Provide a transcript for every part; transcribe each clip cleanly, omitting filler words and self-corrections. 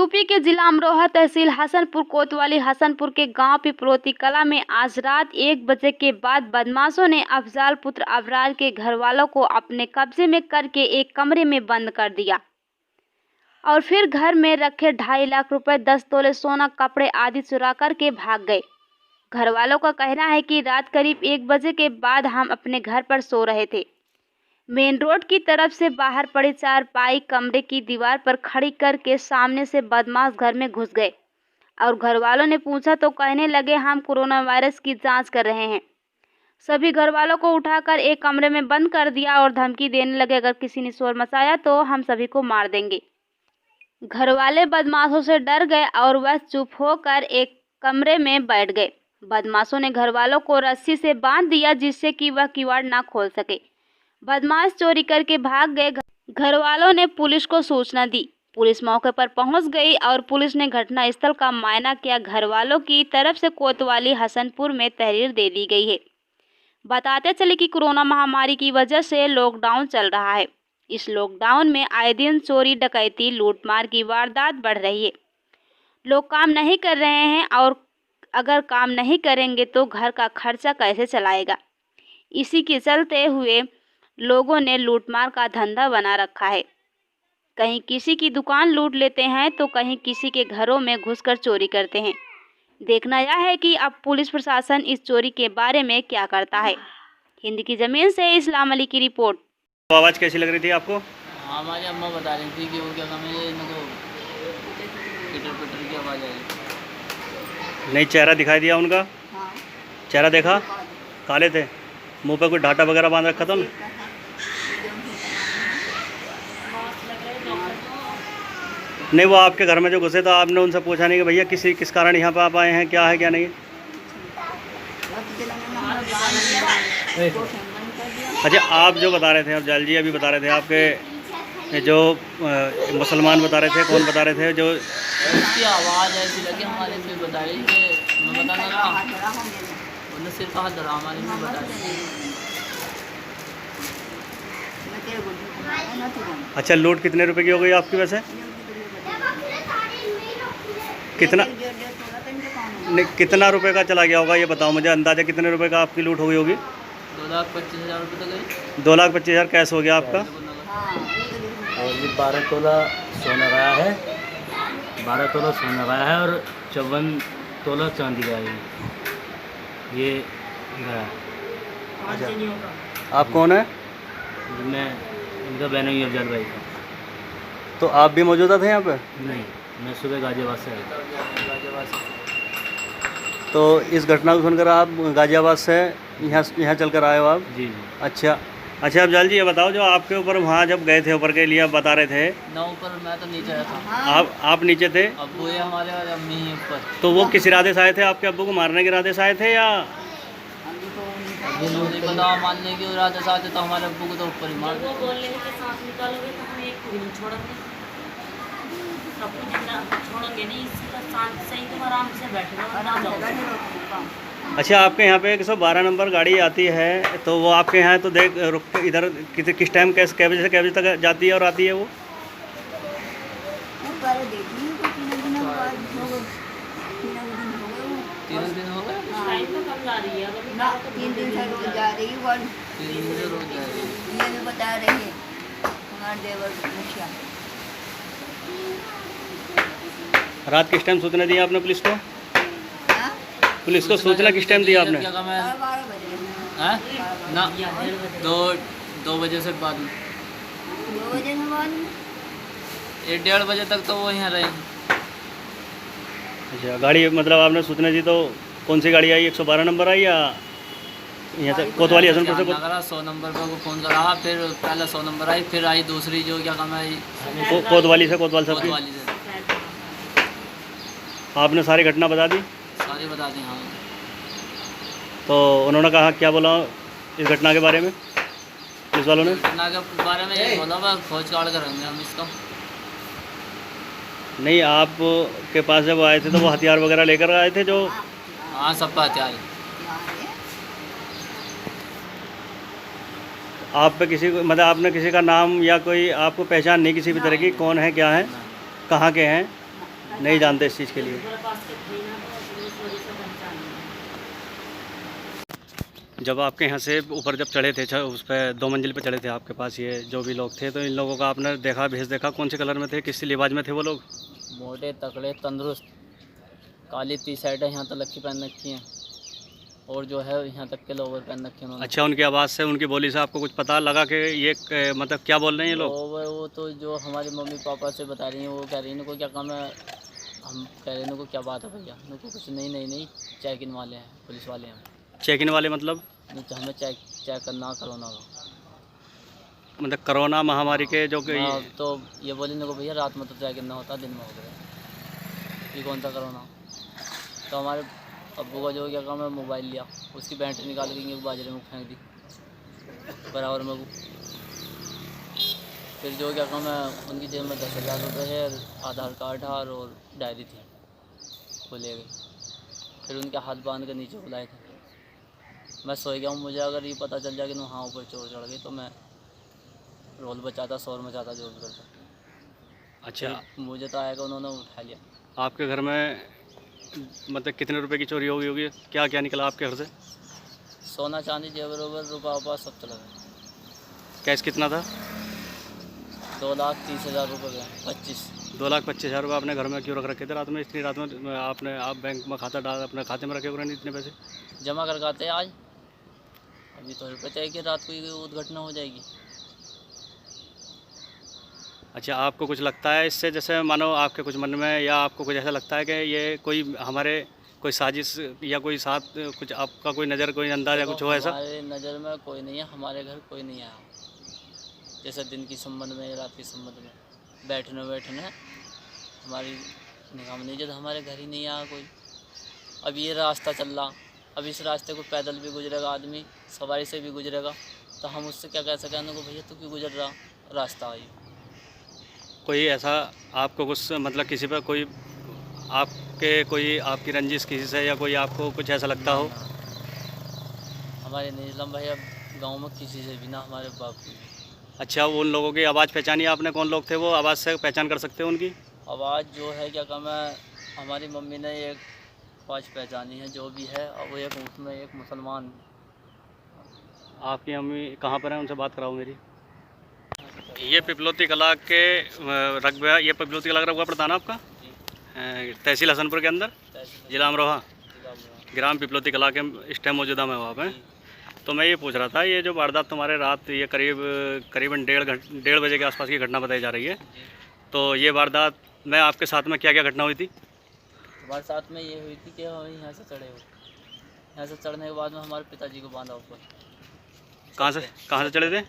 UP के जिला अमरोहा तहसील हसनपुर कोतवाली हसनपुर के गांव पिपरोती कला में आज रात 1 बजे के बाद बदमाशों ने अफजाल पुत्र अबरार के घर वालों को अपने कब्जे में करके एक कमरे में बंद कर दिया और फिर घर में रखे 2.5 लाख रुपए, 10 तोले सोना, कपड़े आदि चुरा करके भाग गए। घर वालों का कहना है कि रात करीब 1 बजे के बाद हम अपने घर पर सो रहे थे। मेन रोड की तरफ से बाहर पड़ी चारपाई कमरे की दीवार पर खड़ी करके सामने से बदमाश घर में घुस गए और घर वालों ने पूछा तो कहने लगे हम कोरोना वायरस की जांच कर रहे हैं। सभी घर वालों को उठाकर एक कमरे में बंद कर दिया और धमकी देने लगे, अगर किसी ने शोर मचाया तो हम सभी को मार देंगे। घर वाले बदमाशों से डर गए और वह चुप होकर एक कमरे में बैठ गए। बदमाशों ने घर वालों को रस्सी से बांध दिया जिससे कि वह किवाड़ ना खोल सके। बदमाश चोरी करके भाग गए। घर वालों ने पुलिस को सूचना दी। पुलिस मौके पर पहुंच गई और पुलिस ने घटनास्थल का मुआयना किया। घर वालों की तरफ से कोतवाली हसनपुर में तहरीर दे दी गई है। बताते चले कि कोरोना महामारी की वजह से लॉकडाउन चल रहा है। इस लॉकडाउन में आए दिन चोरी, डकैती, लूटमार की वारदात बढ़ रही है। लोग काम नहीं कर रहे हैं और अगर काम नहीं करेंगे तो घर का खर्चा कैसे चलाएगा। इसी के चलते हुए लोगों ने लूटमार का धंधा बना रखा है। कहीं किसी की दुकान लूट लेते हैं तो कहीं किसी के घरों में घुसकर चोरी करते हैं। देखना यह है कि अब पुलिस प्रशासन इस चोरी के बारे में क्या करता है। हिंद की ज़मीन से इस्लाम अली की रिपोर्ट। तो आवाज़ कैसी लग रही थी आपको? हमारी अम्मा बता रही थी कि वो क्या काम है, इनको पिटर पिटर की आवाज़ आई। नहीं, चेहरा दिखाई दिया उनका? हाँ। चेहरा देखा? काले थे, मुंह पे कोई डाटा वगैरह बांध रखा था ना? नहीं, वो आपके घर में जो घुसे तो आपने उनसे पूछा नहीं कि भैया किस कारण यहाँ पे आप आए हैं, क्या है क्या नहीं? अच्छा, आप जो बता रहे थे, अब जाल जी अभी बता रहे थे, आपके जो मुसलमान बता रहे थे, कौन बता रहे थे जो उसकी आवाज़ ऐसी लगी हमारे से बता रही थी, मैं बताना ना उन्हें सिर्फ हाथ धरा हमारे में बता रही थी। अच्छा, लूट कितने रुपए की हो गई आपकी वैसे? कितना नहीं, कितना रुपए का चला गया होगा ये बताओ मुझे, अंदाज़ा कितने रुपए का आपकी लूट हुई होगी? 2,25,000 रुपये तो गए। 2,25,000 कैश हो गया आपका? और ये 12 तोला सोना गया है, 12 तोला सोना गया है और 54 तोला चांदी गया है। ये गया। अच्छा, आप कौन है? मैं इनका बहन हूँ अफजल भाई का। तो आप भी मौजूदा थे यहाँ पे? नहीं, मैं सुबह गाजियाबाद से आया। तो इस घटना को सुनकर आप गाजियाबाद से यहाँ चल कर आए हो आप? जी। अच्छा, अफजल जी ये बताओ, जो आपके ऊपर वहाँ जब गए थे ऊपर के लिए आप बता रहे थे ना, ऊपर मैं तो नीचे आया था। आप नीचे थे? अब्बू ये हमारे और अम्मी ही ऊपर। तो वो किस इरादे से आए थे? आपके अब्बू को मारने के इरादे से आए थे या? ये नहीं पता, मानने की इरादे से आते तो हमारे अब्बू को तो ऊपर ही मार देते। छोड़ोगे नहीं, सही तुम आराम से बैठो। अच्छा, आपके यहाँ पे 112 नंबर गाड़ी आती है तो वो आपके यहाँ तो देख रुक के इधर किस टाइम कै बजे से कै बजे तक जाती है और आती है वो? तीन दिन हो गए। 3 दिन से रोज जा रही है। 3 दिन से रोज जा रही है। ये भी बता रही है हमारे देवर मुखिया। रात किस टाइम सूचना दी आपने पुलिस को? हाँ? पुलिस को सूचना किस टाइम दी आपने? क्या काम है? 12 बजे हैं? ना, 2 बजे से बाद में। 2 बजे के बाद में 1-1:30 बजे तक तो वो यहाँ रहेंगे। अच्छा, गाड़ी मतलब आपने सूचना दी तो कौन सी गाड़ी आई? 112 नंबर आई या यहाँ से कोतवाली हसनपुर से? 100 नंबर पर फ़ोन करा, फिर पहले 100 नंबर आई, फिर आई दूसरी जो क्या काम है कोतवाली से, कोतवाल साहब की? कोतवाली से। आपने सारी घटना बता दी? सारी बता दी। हाँ। तो उन्होंने कहा, क्या बोला इस घटना के बारे में पुलिस वालों ने? घटना के बारे में ये बोला बस खोज काट करेंगे हम इसका। नहीं, आप के पास जब आए थे तो वो हथियार वगैरह लेकर आए थे जो? हाँ, सब का हथियार है। आप पे किसी को मतलब आपने किसी का नाम या कोई आपको पहचान नहीं किसी भी तरह की? कौन है, क्या है, कहाँ के हैं? नहीं जानते इस चीज़ के लिए। जब आपके यहाँ से ऊपर जब चढ़े थे उस पर 2 मंजिल पे चढ़े थे आपके पास ये जो भी लोग थे, तो इन लोगों का आपने देखा, भेष देखा, कौन से कलर में थे, किस लिबाज में थे वो लोग? मोटे तकड़े तंदुरुस्त, काली टी शर्ट है यहाँ तक लक्की पहन रखी हैं, और जो है यहाँ तक के लोवर पहन रखे हैं उन्होंने। अच्छा, उनकी आवाज़ से, उनकी बोली से आपको कुछ पता लगा कि ये मतलब क्या बोल रहे हैं ये लोग? वो तो जो हमारे मम्मी पापा से बता रही हैं, वो कह रही हैं इनको क्या काम है, हम कह रहे हैं इनको क्या बात है भैया, इनको कुछ नहीं चेक इन वाले हैं, पुलिस वाले हैं। चेक इन वाले मतलब? तो हमें चेक करना कोरोना का, मतलब कोरोना महामारी के जो हाँ, तो ये बोले इनको भैया रात में तो चेक इन ना होता, दिन में हो गया, ये कौन सा कोरोना। तो हमारे अब्बू का जो क्या काम है, मोबाइल लिया, उसकी बैटरी निकाल के बाजरे में फेंक दी बराबर में। फिर जो क्या काम है, उनकी जेब में 10,000 रुपये है, आधार कार्ड और डायरी थी, वो ले गए। फिर उनके हाथ बांध कर नीचे बुलाए थे। मैं सो गया हूँ, मुझे अगर ये पता चल जाए कि वहाँ ऊपर चोर चढ़ गई तो मैं रोल बचाता, शोर मचाता, जो भी करता। अच्छा, मुझे तो आएगा, उन्होंने उठा लिया। आपके घर में मतलब कितने रुपए की चोरी होगी? क्या क्या निकला आपके घर से? सोना चांदी जेवर वेवर रुपया उपा सब चला गया। कैश कितना था? 2,30,000 रुपये गए, 25। 2,25,000 रुपये आपने घर में क्यों रख रखे थे रात में? इतनी रात में आप बैंक में खाता डाल, अपने खाते में रखे हुए नहीं इतने पैसे? जमा कर आते हैं आज, अभी तो पता है कि रात को ये दुर्घटना हो जाएगी। अच्छा, आपको कुछ लगता है इससे, जैसे मानो आपके कुछ मन में, या आपको कुछ ऐसा लगता है कि ये कोई हमारे कोई साजिश या कोई साथ कुछ आपका कोई नज़र, कोई अंदाज़ा कुछ हो ऐसा? हमारे नज़र में कोई नहीं है, हमारे घर कोई नहीं आया। जैसे दिन की संबंध में, रात के संबंध में, बैठने हमारी निगाह में नहीं, जब हमारे घर ही नहीं आया कोई। अब ये रास्ता चल रहा, अब इस रास्ते को पैदल भी गुजरेगा आदमी, सवारी से भी गुजरेगा, तो हम उससे क्या कह सकें उनको, भैया तू क्यों गुजर रहा, रास्ता आई। कोई ऐसा आपको कुछ मतलब किसी पर कोई आपकी रंजिश किसी से, या कोई आपको कुछ ऐसा लगता हो? हमारे नीलम भैया गांव में किसी से भी ना, हमारे बाप की। अच्छा, उन लोगों की आवाज़ पहचानी आपने? कौन लोग थे वो? आवाज़ से पहचान कर सकते हो उनकी? आवाज़ जो है क्या काम है, हमारी मम्मी ने एक 5 पहचानी है जो भी है, और वो एक उसमें एक मुसलमान। आपकी मम्मी कहाँ पर है? उनसे बात कराओ मेरी। ये पिपलोती कला के रकबा, ये पिपलोती कला का रकबा पड़ता है ना आपका? तहसील हसनपुर के अंदर, जिला अमरोहा, ग्राम पिपलोती कला के इस टाइम मौजूदा में वहाँ पे। तो मैं ये पूछ रहा था, ये जो वारदात तुम्हारे रात ये करीबन 1:30 बजे के आसपास की घटना बताई जा रही है, तो ये वारदात में आपके साथ में क्या क्या घटना हुई थी? हमारे साथ में ये हुई थी कि हम यहाँ से चढ़े हुए, यहाँ से चढ़ने के बाद में हमारे पिताजी को बांधा ऊपर। कहाँ से चढ़े थे?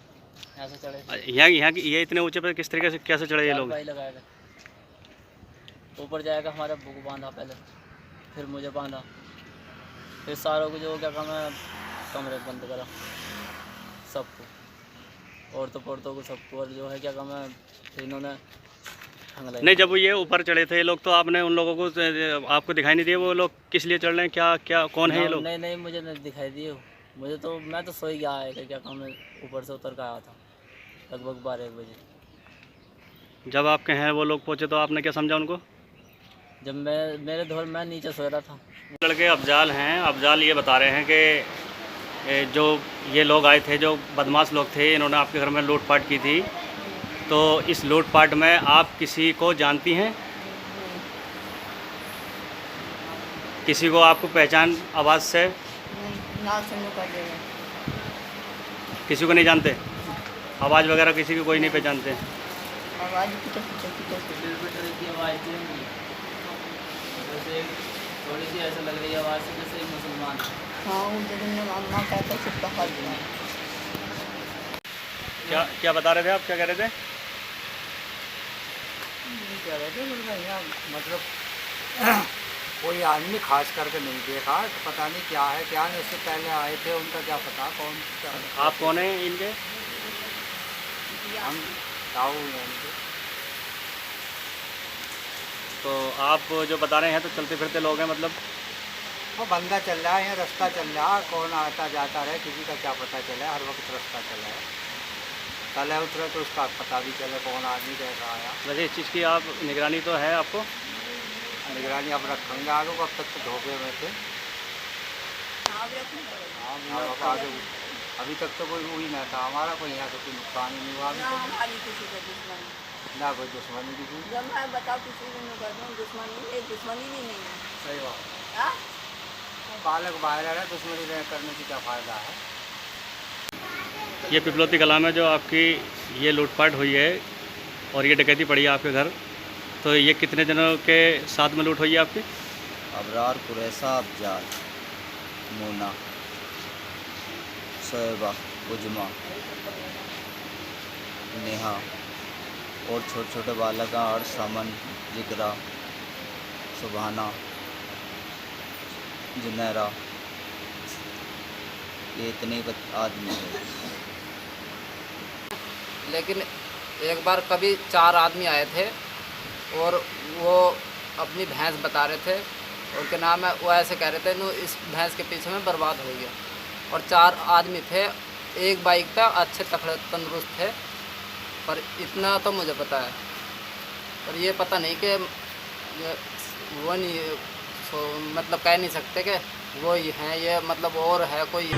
यहाँ से चढ़े, यहाँ ये इतने ऊंचे पे किस तरीके से कैसे चढ़े ये लोग? भाई लगाए थे, ऊपर जाएगा, हमारे अब्बू को बांधा पहले, फिर मुझे बांधा, फिर सारों को जो क्या काम है कमरे बंद करा, सबको, औरतों को सबको, और जो है क्या काम है फिर इन्होंने नहीं, जब ये ऊपर चढ़े थे ये लोग, तो आपने उन लोगों को, आपको दिखाई नहीं दिए वो लोग किस लिए चढ़ रहे हैं? क्या कौन है ये लोग? नहीं, मुझे नहीं दिखाई दिए, मुझे तो, मैं तो सो ही गया है, क्या काम है, ऊपर से उतर कर आया था लगभग 12-1 बजे। जब आपके हैं वो लोग पहुँचे तो आपने क्या समझा उनको? जब मैं नीचे सो रहा था। लड़के अफजाल हैं, अफजाल ये बता रहे हैं कि जो ये लोग आए थे, जो बदमाश लोग थे, इन्होंने आपके घर में लूटपाट की थी, तो इस लूटपाट में आप किसी को जानती हैं? किसी को आपको पहचान आवाज़ से? नाल से कर देगा। किसी को नहीं जानते? आवाज़ वगैरह किसी की कोई नहीं पहचानते? आवाज़ कितो थोड़ी सी ऐसा लग रही है आवाज़ से जैसे मुसलमान। हाँ, उधर अम्मा कहता है सबका हाल है। क्या बता रहे थे आप? क्या कह रहे थे? कह रहे थे भैया, मतलब कोई आदमी खास करके नहीं देखा, तो पता नहीं क्या है क्या नहीं, उससे पहले आए थे, उनका क्या पता कौन क्या है। आप कौन हैं इनके? हम ताऊ हैं इनके। तो आप जो बता रहे हैं तो चलते फिरते लोग हैं मतलब? वो बंदा चल रहा है, यहाँ रास्ता चल रहा है, कौन आता जाता रहे किसी का क्या पता चले, हर वक्त रास्ता चल रहा है, तले उतरे तो उसका पता भी चले कौन आदमी कैसा आया। वैसे इस चीज़ की आप निगरानी तो है आपको? निगरानी अब रखेंगे आगे को, अब तक तो धोखे में थे। अब आगे अभी तक तो कोई हुई ना था हमारा, कोई यहाँ से कोई नुकसान ही नहीं हुआ अभी तक। हमारी किसी का दुश्मनी ना कोई दुश्मनी की कोई। जब मैं बताओ किसी को नहीं करता हूँ दुश्मनी, एक दुश्मनी भी नहीं है। सही बात। हाँ? बालक बाहर है, दुश्मनी करने से क्या फ़ायदा है। ये पिपलौती कला में जो आपकी ये लूटपाट हुई है और ये डकैती पड़ी है आपके घर, तो ये कितने जनों के साथ में लूट हुई है आपकी? अबरार, कुरैसा, अफजाल, मोना, शोएबा, उजमा, नेहा और छोटे छोटे बालक हैं और समन, जिगरा, सुभाना, जुनैरा, ये इतने आदमी हैं। लेकिन एक बार कभी 4 आदमी आए थे और वो अपनी भैंस बता रहे थे और क्या नाम है, वो ऐसे कह रहे थे नो इस भैंस के पीछे में बर्बाद हो गया। और 4 आदमी थे, एक बाइक पे अच्छे तकड़े तंदुरुस्त थे, पर इतना तो मुझे पता है। पर ये पता नहीं कि वो नहीं मतलब कह नहीं सकते कि वो ही हैं, ये मतलब और है कोई।